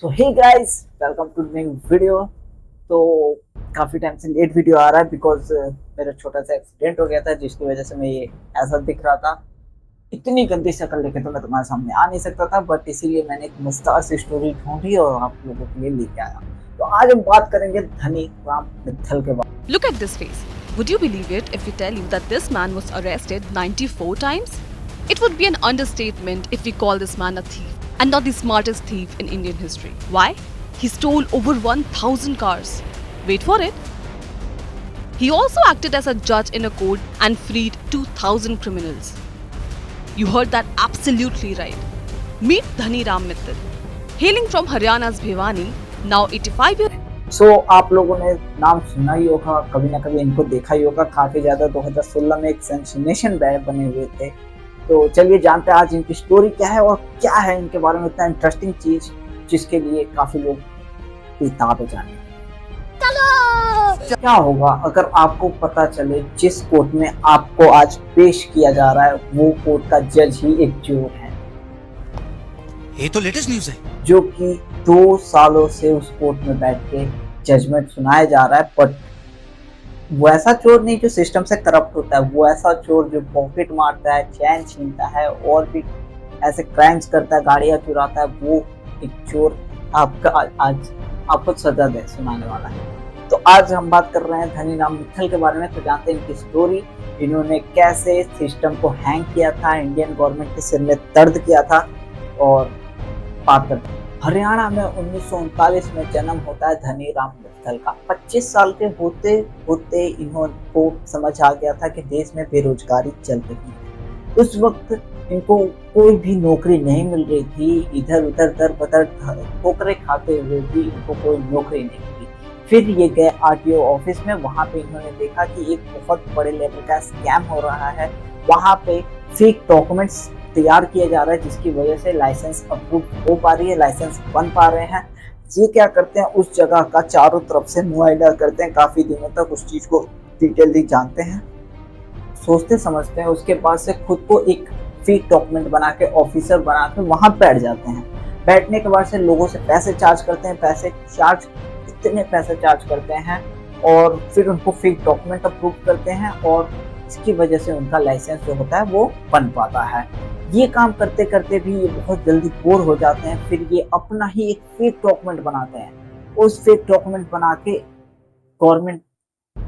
So hey guys, welcome to new video. तो काफ़ी time से लेट वीडियो आ रहा है बिकॉज मेरा छोटा सा एक्सीडेंट हो गया था जिसकी वजह से मैं ये ऐसा दिख रहा था। इतनी गंदी शक्ल लेके तो मैं तुम्हारे सामने आ नहीं सकता था, बट इसीलिए मैंने एक मजेदार सी स्टोरी ढूंढी और आप लोगों के लिए लेके आया। तो आज हम बात करेंगे धनी राम मित्तल के बारे में। Look at this face. Would you believe it if we tell you that this man was arrested 94 times? It would be an understatement if we call this man a thief and not the smartest thief in Indian history. Why? He stole over 1000 cars. Wait for it. He also acted as a judge in a court and freed 2000 criminals. You heard that absolutely right. Meet Dhani Ram Mittal. Hailing from Haryana's Bhiwani, now 85 years सो आप लोगों ने नाम सुना ही होगा, कभी ना कभी इनको देखा ही होगा। काफी ज्यादा 2016 में एक सेंसेशन बने हुए थे। तो चलिए जानते हैं आज इनकी स्टोरी क्या है और क्या है इनके बारे में इतना इंटरेस्टिंग चीज जिसके लिए काफी लोग किताबें जाने। क्या होगा अगर आपको पता चले जिस कोर्ट में आपको आज पेश किया जा रहा है वो कोर्ट का जज ही एक चोर है। ये तो लेटेस्ट न्यूज़ है। जो कि 2 सालों से उस कोर्ट में बैठ के जजमेंट सुनाया जा रहा है, बट वो ऐसा चोर नहीं जो सिस्टम से करप्ट होता है, वो ऐसा चोर जो पॉकेट मारता है, चैन छीनता है और भी ऐसे क्राइम्स करता है, गाड़ियां चुराता है। वो एक चोर आपका आज आपको सजा दे सुनाने वाला है। तो आज हम बात कर रहे हैं धनी राम मित्तल के बारे में। तो जानते हैं इनकी स्टोरी, इन्होंने कैसे सिस्टम को हैंग किया था, इंडियन गवर्नमेंट के सिर में दर्द किया था। और बात करते हैं हरियाणा में 1939 में जन्म होता है धनी राम मित्तल का। 25 साल के होते होते इनको समझ आ गया था कि देश में बेरोजगारी चल रही है। उस वक्त इनको कोई भी नौकरी नहीं मिल रही थी, इधर उधर दर बदर ठोकरें खाते हुए भी इनको कोई नौकरी नहीं मिली। फिर ये गए आरटीओ ऑफिस में। वहाँ पे इन्होंने देखा कि एक बहुत बड़े लेवल का स्कैम हो रहा है। वहाँ पे फेक डॉक्यूमेंट्स तैयार किया जा रहा है जिसकी वजह से लाइसेंस अप्रूव हो पा रही है, लाइसेंस बन पा रहे हैं। ये क्या करते हैं, उस जगह का चारों तरफ से मुआयना करते हैं, काफी दिनों तक उस चीज को डिटेलली जानते हैं, सोचते समझते हैं। उसके बाद से खुद को एक फेक डॉक्यूमेंट बना के ऑफिसर बना के वहां बैठ जाते हैं। बैठने के बाद से लोगों से पैसे चार्ज करते हैं, इतने पैसे चार्ज करते हैं और फिर उनको फेक डॉक्यूमेंट अप्रूव करते हैं और इसकी वजह से उनका लाइसेंस जो होता है वो बन पाता है। ये काम करते करते भी ये बहुत जल्दी बोर हो जाते हैं। फिर ये अपना ही एक फेक डॉक्यूमेंट बनाते हैं। उस फेक डॉक्यूमेंट बना के गवर्नमेंट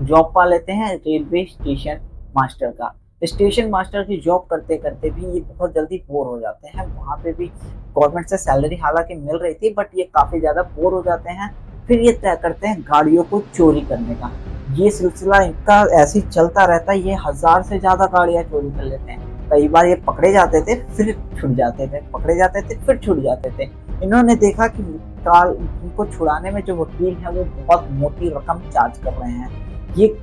जॉब पा लेते हैं, रेलवे स्टेशन मास्टर का। स्टेशन मास्टर की जॉब करते करते भी ये बहुत जल्दी बोर हो जाते हैं। वहाँ पे भी गवर्नमेंट से सैलरी हालांकि मिल रही थी, बट ये काफ़ी ज़्यादा बोर हो जाते हैं। फिर ये तय करते हैं गाड़ियों को चोरी करने का। ये सिलसिला इनका ऐसे ही चलता रहता है। ये 1000 से ज़्यादा गाड़ियाँ चोरी कर लेते हैं। कई बार ये पकड़े जाते थे, फिर छूट जाते थे, पकड़े जाते थे, फिर छूट जाते थे। इन्होंने देखा कि इनको छुड़ाने में जो वकील है वो बहुत मोटी रकम चार्ज कर रहे हैं। ये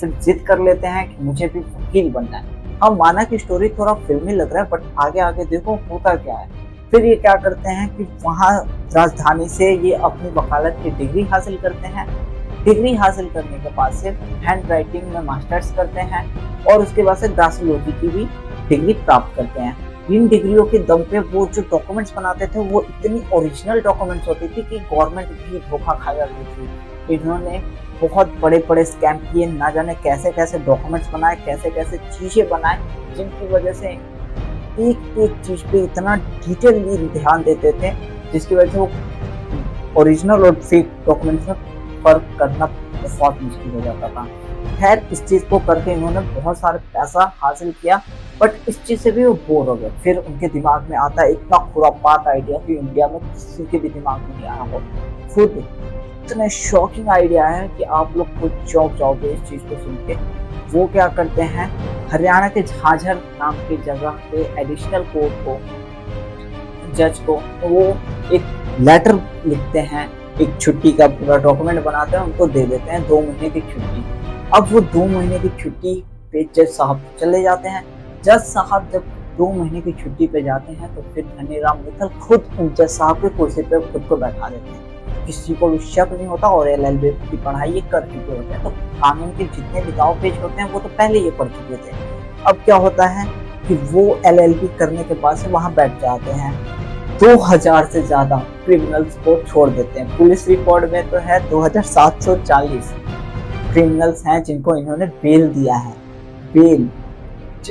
सिर्फ जिद कर लेते हैं कि मुझे भी वकील बनना है। हम माना कि स्टोरी थोड़ा फिल्मी लग रहा है, बट आगे आगे देखो होता क्या है। फिर ये क्या करते हैं कि वहाँ राजधानी से ये अपनी वकालत की डिग्री हासिल करते हैं। डिग्री हासिल करने के बाद से हैंड राइटिंग में मास्टर्स करते हैं और उसके बाद से ग्रासियोलॉजी की भी डिग्री प्राप्त करते हैं। इन डिग्रियों के दम पे वो जो डॉक्यूमेंट्स बनाते थे वो इतनी ओरिजिनल डॉक्यूमेंट्स होती थी कि गवर्नमेंट भी धोखा खा जाती थी। इन्होंने बहुत बड़े बड़े स्कैम किए, ना जाने कैसे कैसे डॉक्यूमेंट्स बनाए, कैसे कैसे चीज़ें बनाए, जिनकी वजह से एक एक चीज़ पे इतना डिटेलली ध्यान देते थे जिसकी वजह से वो ओरिजिनल और फेक डॉक्यूमेंट्स में फर्क करना बहुत मुश्किल हो जाता था। खैर, इस चीज़ को करके इन्होंने बहुत सारे पैसा हासिल किया, बट इस चीज़ से भी वो बोर हो गए। फिर उनके दिमाग में आता है इतना खुरापात आइडिया कि इंडिया में किसी के भी दिमाग में नहीं आया हो। खुद इतने शॉकिंग आइडिया है कि आप लोग खुद चौंक जाओगे इस चीज़ को सुन के। वो क्या करते हैं, हरियाणा के झाझर नाम की जगह पे एडिशनल कोर्ट को, जज को, वो एक लेटर लिखते हैं, एक छुट्टी का पूरा डॉक्यूमेंट बनाते हैं, उनको दे देते हैं 2 महीने की छुट्टी। अब वो 2 महीने की छुट्टी पे जज साहब चले जाते हैं। जज साहब जब 2 महीने की छुट्टी पे जाते हैं तो फिर धनी राम मित्तल खुद उन जज साहब के कुर्सी पे खुद को बैठा देते हैं। किसी को भी शक नहीं होता और LLB की पढ़ाई ये कर चुके होते हैं, तो कानून के जितने भी दाव पेच होते हैं वो तो पहले ये पढ़ चुके थे। अब क्या होता है कि वो LLB करने के बाद से वहाँ बैठ जाते हैं। 2000 से ज्यादा क्रिमिनल्स को छोड़ देते हैं। पुलिस रिकॉर्ड में तो है 2740 क्रिमिनल्स हैं जिनको इन्होंने बेल दिया है, बेल।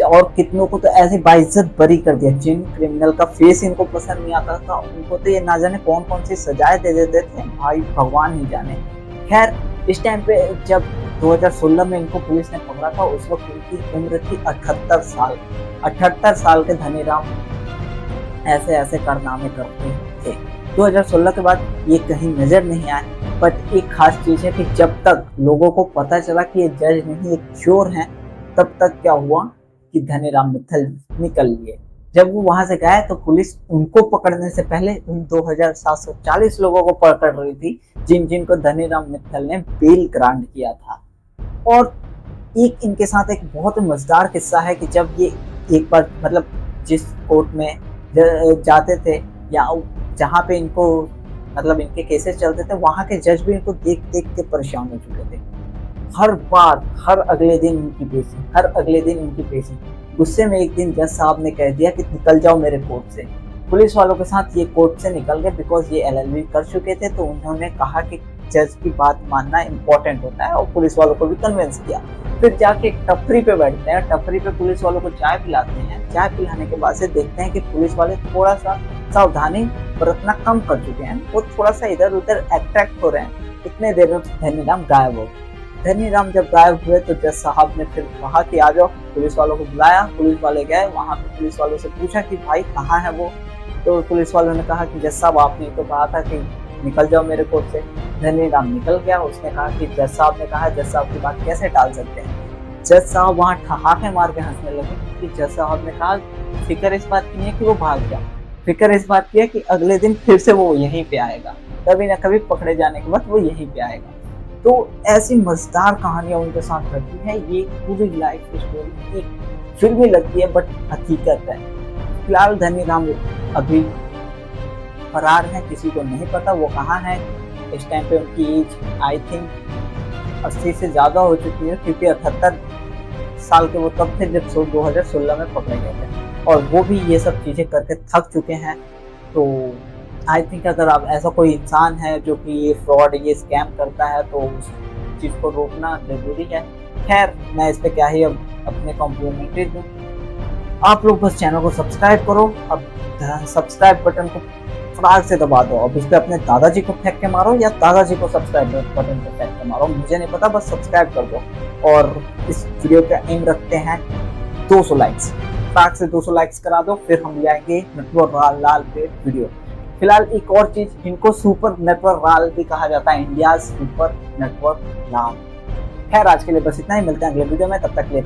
और कितनों को तो ऐसे बाइज्जत बरी कर दिया। जिन क्रिमिनल का फेस इनको पसंद नहीं आता था उनको तो ये ना जाने कौन कौन सी सजाएं दे देते थे, भाई भगवान ही जाने। खैर इस टाइम पे जब 2016 में इनको पुलिस ने पकड़ा था उस वक्त इनकी उम्र थी 78 साल। 78 साल के धनीराम ऐसे ऐसे कारनामे करते थे। 2016 के बाद ये कहीं नजर नहीं आए। बट एक खास चीज है कि जब तक लोगों को पता चला कि ये जज नहीं एक चोर हैं, तब तक क्या हुआ कि धनीराम मित्तल निकल लिए। जब वो वहां से गए तो पुलिस उनको पकड़ने से पहले उन 2740 लोगों को पकड़ रही थी जिन जिनको धनीराम मित्तल ने बेल ग्रांट किया था। और एक इनके साथ एक बहुत मजेदार किस्सा है कि जब ये एक बार मतलब जिस कोर्ट में जाते थे या जहाँ पे इनको मतलब इनके केसेस चलते थे वहाँ के जज भी इनको देख देख के परेशान हो चुके थे। हर बार हर अगले दिन इनकी पेशी। गुस्से में एक दिन जज साहब ने कह दिया कि निकल जाओ मेरे कोर्ट से। पुलिस वालों के साथ ये कोर्ट से निकल गए बिकॉज ये एलएलबी कर चुके थे, तो उन्होंने कहा कि जज की बात मानना इम्पोर्टेंट होता है और पुलिस वालों को भी कन्विंस किया। फिर जाके एक टपरी पे बैठते हैं, टपरी पे पुलिस वालों को चाय पिलाते हैं। चाय पिलाने के बाद से देखते हैं कि पुलिस वाले थोड़ा सा सावधानी बरतना कम कर चुके हैं, वो थोड़ा सा इधर उधर अट्रैक्ट हो रहे हैं। इतने देर में धनीराम गायब हो। धनीराम जब गायब हुए तो जज साहब ने फिर कहा कि आ जाओ। पुलिस वालों को बुलाया, पुलिस वाले गए वहां पे, पुलिस वालों से पूछा कि भाई कहाँ है वो। तो पुलिस वालों ने कहा कि जज साहब आपने तो कहा था कि निकल जाओ मेरे कोर्ट से। धनीराम निकल गया। उसने कहा कि जज साहब ने कहा, जज साहब की बात कैसे टाल सकते हैं। जज साहब वहाँ ठहाके मार के हंसने लगे कि जज साहब ने कहा फिक्र इस बात की नहीं है कि वो भाग गया, फिक्र इस बात की है कि अगले दिन फिर से वो यहीं पे आएगा, कभी ना कभी पकड़े जाने के बाद वो यहीं पे आएगा। तो ऐसी मजेदार कहानियां उनके साथ रहती है। ये पूरी लाइफ स्टोरी एक फिल्मी लगती है बट हकीकत है। फिलहाल धनीराम अभी फरार है, किसी को नहीं पता वो कहाँ है। इस टाइम पे उनकी एज आई थिंक 80 से ज़्यादा हो चुकी है क्योंकि 78 साल के वो तब थे जब 2016 में पकड़े गए थे और वो भी ये सब चीज़ें करके थक चुके हैं। तो आई थिंक अगर आप ऐसा कोई इंसान है जो कि ये फ्रॉड ये स्कैम करता है तो उस चीज़ को रोकना जरूरी है। खैर मैं इस पर क्या ही अब अपने कॉम्प्लीमेंट्री दूँ। आप लोग बस चैनल को सब्सक्राइब करो। अब सब्सक्राइब बटन को फटाक से दबा दो। अब इस पर अपने दादाजी को फेंक के मारो या दादाजी को सब्सक्राइब बटन पे फेंक के मारो, मुझे नहीं पता, बस सब्सक्राइब कर दो। और इस वीडियो का एम रखते हैं 200 लाइक्स। फटाक से 200 लाइक्स करा दो, फिर हम जाएंगे नेटवर्क लाल पे वीडियो। फिलहाल एक और चीज, इनको सुपर नेटवर्क लाल भी कहा जाता है, इंडिया सुपर नेटवर्क लाल। खैर आज के लिए बस इतना ही, मिलते हैं अगले वीडियो में, तब तक के लिए